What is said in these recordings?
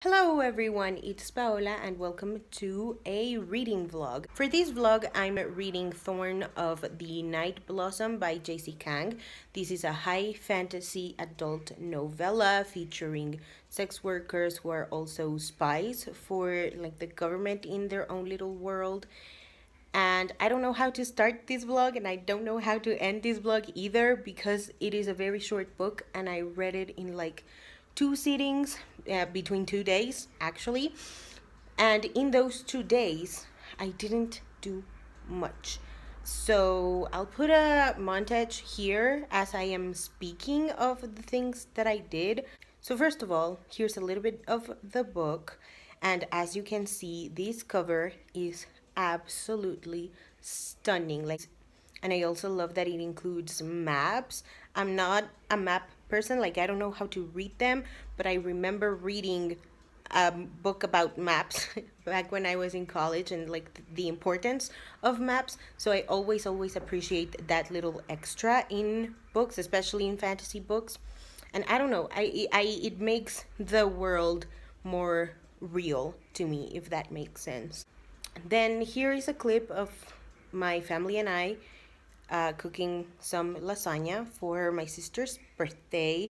Hello everyone, it's Paola and welcome to a reading vlog. For this vlog, I'm reading Thorn of the Night Blossom by J.C. Kang. This is a high fantasy adult novella featuring sex workers who are also spies for the government in their own little world. And I don't know how to start this vlog and I don't know how to end this vlog either because it is a very short book and I read it in like two sittings between 2 days actually. And in those 2 days, I didn't do much. So I'll put a montage here as I am speaking of the things that I did. So first of all, here's a little bit of the book. And as you can see, this cover is absolutely stunning. And I also love that it includes maps. I'm not a map person, I don't know how to read them, but I remember reading a book about maps back when I was in college and the importance of maps. So I always appreciate that little extra in books, especially in fantasy books. And I don't know, it makes the world more real to me, if that makes sense. Then here is a clip of my family and I cooking some lasagna for my sister's birthday.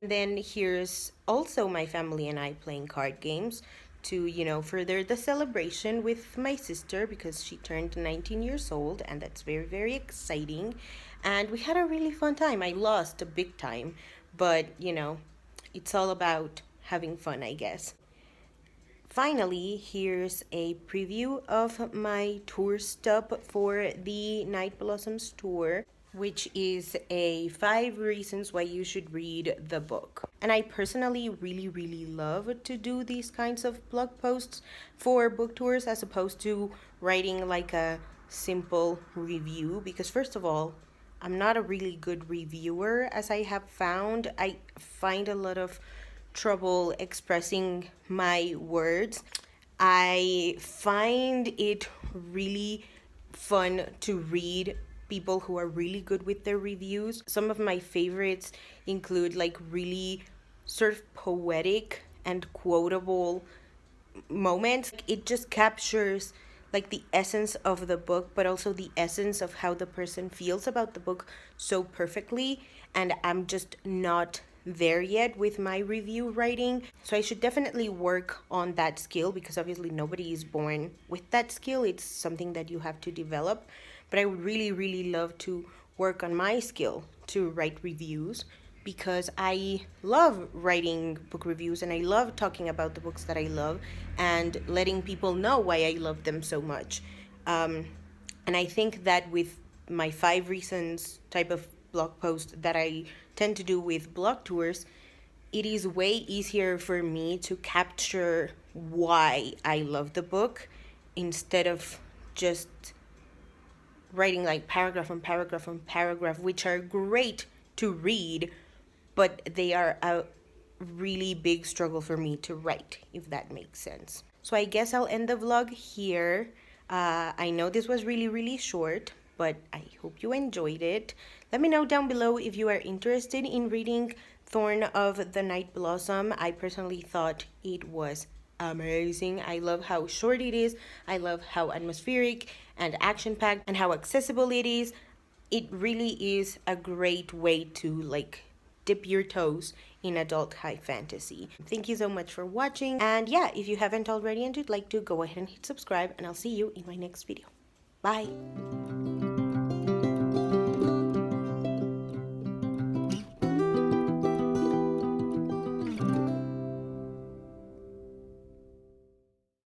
Then here's also my family and I playing card games to, further the celebration with my sister because she turned 19 years old and that's very, very exciting. And we had a really fun time. I lost a big time, but, it's all about having fun, I guess. Finally, here's a preview of my tour stop for the Night Blossoms tour, which is a 5 reasons why you should read the book. And I personally really love to do these kinds of blog posts for book tours as opposed to writing like a simple review because first of all, I'm not a really good reviewer as I have found. I find a lot of trouble expressing my words. I find it really fun to read people who are really good with their reviews. Some of my favorites include really sort of poetic and quotable moments. It just captures the essence of the book, but also the essence of how the person feels about the book so perfectly. And I'm just not there yet with my review writing. So I should definitely work on that skill because obviously nobody is born with that skill. It's something that you have to develop. But I would really love to work on my skill to write reviews because I love writing book reviews and I love talking about the books that I love and letting people know why I love them so much. And I think that with my 5 reasons type of blog post that I tend to do with blog tours, it is way easier for me to capture why I love the book instead of just writing paragraph on paragraph on paragraph, which are great to read, but they are a really big struggle for me to write, if that makes sense. So I guess I'll end the vlog here. I know this was really short, but I hope you enjoyed it. Let me know down below if you are interested in reading Thorn of the Night Blossom. I personally thought it was amazing. I love how short it is. I love how atmospheric and action-packed and how accessible it is. It really is a great way to dip your toes in adult high fantasy. Thank you so much for watching. And yeah, if you haven't already and you'd like to, go ahead and hit subscribe and I'll see you in my next video. Bye.